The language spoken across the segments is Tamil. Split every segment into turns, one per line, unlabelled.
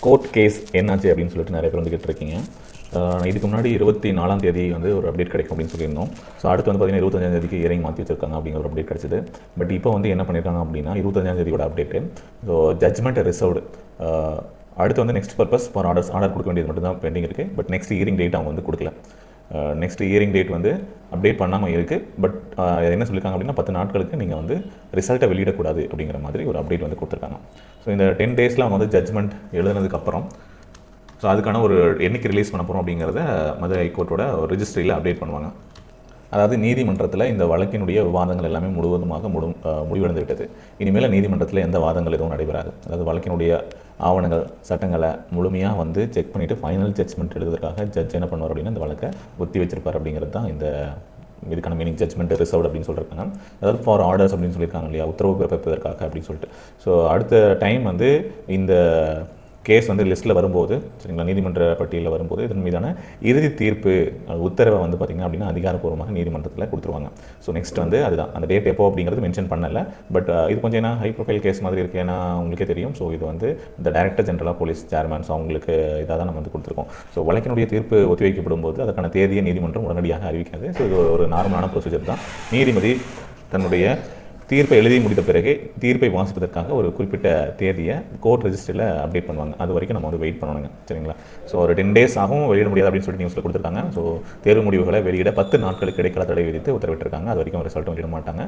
கோர்ட் கேஸ் என்னாச்சு அப்படின்னு சொல்லிட்டு நிறைய பேர் வந்து கேட்டிருக்கீங்க. இதுக்கு முன்னாடி 24ஆம் தேதி வந்து ஒரு அப்டேட் கிடைக்கும் அப்படின்னு சொல்லியிருந்தோம். ஸோ அடுத்து வந்து பார்த்தீங்கன்னா 25ஆம் தேதிக்கு ஹியரிங் மாற்றி வச்சிருக்காங்க அப்படிங்கிற ஒரு அப்டேட் கிடச்சிது. பட் இப்போ வந்து என்ன பண்ணியிருக்காங்க அப்படின்னா 25ஆம் தேதியோட அப்டேட்டு. So judgement reserved. அடுத்து வந்து நெக்ஸ்ட் பர்பஸ் ஃபார் ஆர்டர் கொடுக்க வேண்டியது மட்டும் தான் பெண்டிங் இருக்குது. பட் நெக்ஸ்ட் ஹியரிங் டேட் அவங்க வந்து கொடுக்கல. நெக்ஸ்ட் ஹியரிங் டேட் வந்து அப்டேட் பண்ணாமல் இருக்குது. பட் என்ன சொல்லியிருக்காங்க அப்படின்னா 10 நாட்களுக்கு நீங்கள் வந்து ரிசல்ட்டை வெளியிடக்கூடாது அப்படிங்கிற மாதிரி ஒரு அப்டேட் வந்து கொடுத்துருக்காங்க. ஸோ இந்த 10 டேஸில் அவங்க வந்து ஜட்ஜ்மெண்ட் எழுதுனதுக்கப்புறம் ஸோ அதுக்கான ஒரு என்னைக்கு ரிலீஸ் பண்ண போகிறோம் அப்படிங்கிறத மதுரை ஹைகோர்ட்டோட ஒரு ரிஜிஸ்ட்ரியில் அப்டேட் பண்ணுவாங்க. அதாவது நீதிமன்றத்தில் இந்த வழக்கினுடைய விவாதங்கள் எல்லாமே முழுவதுமாக முடிவடைந்து விட்டது. இனிமேல் நீதிமன்றத்தில் எந்த வாதங்கள் எதுவும் நடைபெறாது. அதாவது வழக்கினுடைய ஆவணங்கள் சட்டங்களை முழுமையாக வந்து செக் பண்ணிவிட்டு ஃபைனல் ஜட்ஜ்மெண்ட் எழுதுறதுக்காக ஜட்ஜ் என்ன பண்ணுவார் அப்படின்னா இந்த வழக்கை ஒத்தி வச்சிருப்பார் அப்படிங்கிறது தான் இந்த இதுக்கான மீனிங். ஜட்ஜ்மெண்ட் ரிசர்வ்டு அப்படின்னு சொல்லியிருக்காங்க. அதாவது ஃபார் ஆர்டர்ஸ் அப்படின்னு சொல்லியிருக்காங்க இல்லையா, உத்தரவு பிறப்பிப்பதற்காக அப்படின்னு சொல்லிட்டு. ஸோ அடுத்த டைம் வந்து இந்த கேஸ் வந்து லிஸ்ட்டில் வரும்போது, சரிங்களா, நீதிமன்ற பட்டியலில் வரும்போது இதன் மீதான இறுதி தீர்ப்பு உத்தரவை வந்து பார்த்திங்கன்னா அப்படின்னா அதிகாரப்பூர்வமாக நீதிமன்றத்தில் கொடுத்துருவாங்க. ஸோ நெக்ஸ்ட் வந்து அதுதான் அந்த டேட் எப்போ அப்படிங்கிறது மென்ஷன் பண்ணலை. பட் இது கொஞ்சம் ஏன்னா ஹை ப்ரொஃபைல் கேஸ் மாதிரி இருக்குது, ஏன்னா உங்களுக்கே தெரியும். ஸோ இது வந்து இந்த director general of police chairman, so அவங்களுக்கு இதாக தான் நம்ம வந்து கொடுத்துருக்கோம். ஸோ வழக்கினுடைய தீர்ப்பு ஒத்தி வைக்கப்படும் போது அதற்கான தேதியை நீதிமன்றம் உடனடியாக அறிவிக்காது. ஸோ இது ஒரு நார்மலான ப்ரொசீஜர் தான். நீதிபதி தன்னுடைய தீர்ப்பை எழுதி முடித்த பிறகு தீர்ப்பை வாசிப்பதற்காக ஒரு குறிப்பிட்ட தேதியை கோர்ட் ரெஜிஸ்டரில் அப்டேட் பண்ணுவாங்க. அது வரைக்கும் நம்ம வந்து வெயிட் பண்ணணுங்க, சரிங்களா. ஸோ ஒரு 10 டேஸ் ஆகும் வெளியிட முடியாது அப்படின்னு சொல்லிட்டு நியூஸில் கொடுத்துருக்காங்க. ஸோ தேர்வு முடிவுகளை வெளியிட 10 நாட்களுக்கு இடைக்கால தடை விதித்து உத்தரவிட்டிருக்காங்க. அது வரைக்கும் ரிசல்ட்டும் வெளியிட மாட்டாங்க.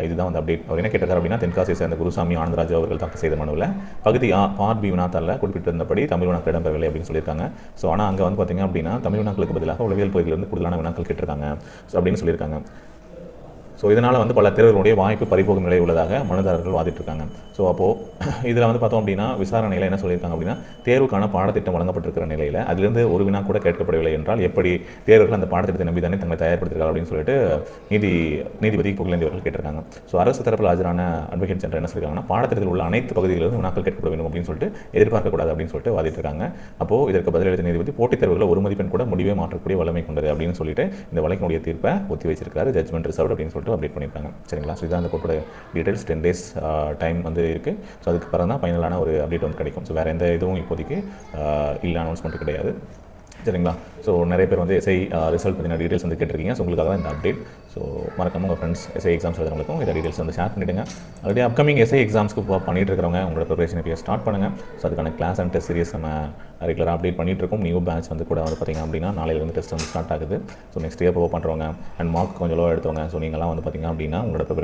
இதுதான் வந்து அப்டேட். அவர் என்ன கேட்டார் அப்படின்னா தென்காசியை சேர்ந்த குருசாமி ஆனந்தராஜ் அவர்கள் தாக்கல் செய்த மனுவில் பகுதி பார்ட் பி வினாத்தாளில் குறிப்பிட்டிருந்தபடி தமிழ் வினாக்கள் இடம்பெறவில்லை அப்படின்னு சொல்லியிருக்காங்க. ஸோ ஆனால் அங்கே வந்து பார்த்திங்க அப்படின்னா தமிழ் வினாக்களுக்கு பதிலாக உளவியல் பகுதியிலிருந்து கூடுதலான வினாக்கள் கேட்டிருக்காங்க ஸோ அப்படின்னு சொல்லியிருக்காங்க. ஸோ இதனால் வந்து பல தேர்வுகளுடைய வாய்ப்பு பறிபோகும் நிலை உள்ளதாக மனுதாரர்கள் வாதிட்டிருக்காங்க. ஸோ அப்போது இதில் வந்து பார்த்தோம் அப்படின்னா விசாரணையில் என்ன சொல்லியிருக்காங்க அப்படின்னா தேர்வுக்கான பாடத்திட்டம் வழங்கப்பட்டிருக்கிற நிலையில் அதிலிருந்து ஒரு வினா கூட கேட்கப்படவில்லை என்றால் எப்படி தேர்வுகள் அந்த பாடத்திட்டத்தை நம்பி தானே தங்களை தயார்படுத்திருக்காங்க அப்படின்னு சொல்லிட்டு நீதிபதி புகழேந்தி அவர்கள் கேட்டிருக்காங்க. ஸோ அரசு தரப்பில் ஆஜரான அட்வொகேட் ஜெனரல் என்ன சொல்லியிருக்காங்கன்னா பாடத்திட்டத்தில் உள்ள அனைத்து பகுதிகளிலும் வினாக்கள் கேட்கப்பட வேண்டும் அப்படின்னு சொல்லிட்டு எதிர்பார்க்கக்கூடாது அப்படின்னு சொல்லிட்டு வாதிட்டிருக்காங்க. அப்போது இதற்கு பதிலளித்த நீதிபதி போட்டித் தேர்வுகளில் ஒரு மதிப்பெண் கூட முடிவே மாற்றக்கூடிய வல்லமை கொண்டது அப்படின்னு சொல்லிட்டு இந்த வழக்கினுடைய தீர்ப்பை ஒத்தி வச்சிருக்காரு. ஜட்ஜ்மெண்ட் ரிசர்வ்டு அப்படின்னு சொல்லிட்டு அப்டேட் பண்ணியிருக்காங்க, சரிங்களா. ஸோ இதான் அந்த கோர்ட்டோட டீடைல்ஸ். 10 டேஸ் டைம் வந்து இருக்குது. ஸோ அதுக்கு பிறகு தான் ஃபைனலான ஒரு அப்டேட் வந்து கிடைக்கும். ஸோ வேறு எந்த இதுவும் இப்போதைக்கு இல்லை, அனௌன்ஸ்மெண்ட் கிடையாது, சரிங்களா. ஸோ நிறைய பேர் வந்து எஸ்ஐ ரிசல்ட் பற்றின டீடைல்ஸ் வந்து கேட்டிருக்கீங்க. ஸோ உங்களுக்காக தான் இந்த அப்டேட். ஸோ மறக்காம உங்கள் ஃப்ரெண்ட்ஸ் எஸ்ஐ எக்ஸாம்ஸ் எழுதுறவங்களுக்கும் இந்த டீடைல்ஸ் வந்து ஷேர் பண்ணிவிடுங்க. ஆல்ரெடி அப்கமிங் எஸ்ஐ எக்ஸாம்ஸ்க்கு பண்ணிட்டு இருக்கிறவங்க உங்களோட ப்ரிப்பரேஷன் இப்போ ஸ்டார்ட் பண்ணுங்கள். ஸோ அதுக்கான கிளாஸ் அண்ட் டெஸ்ட் சீரியஸ் நம்ம ரெகுலராக அப்டேட் பண்ணிட்டு இருக்கோம். நியூ பேட்ச் வந்து கூட வந்து பார்த்திங்க அப்படின்னா நாளையிலேருந்து டெஸ்ட் வந்து ஸ்டார்ட் ஆகுது. ஸோ நெக்ஸ்ட் இயர் பண்ணுறவங்க அண்ட் மார்க் கொஞ்சம் லோ எடுத்தவங்க, ஸோ நீங்களாம் வந்து பார்த்திங்க அப்படின்னா உங்களோட ப்ரிப்பரேஷன்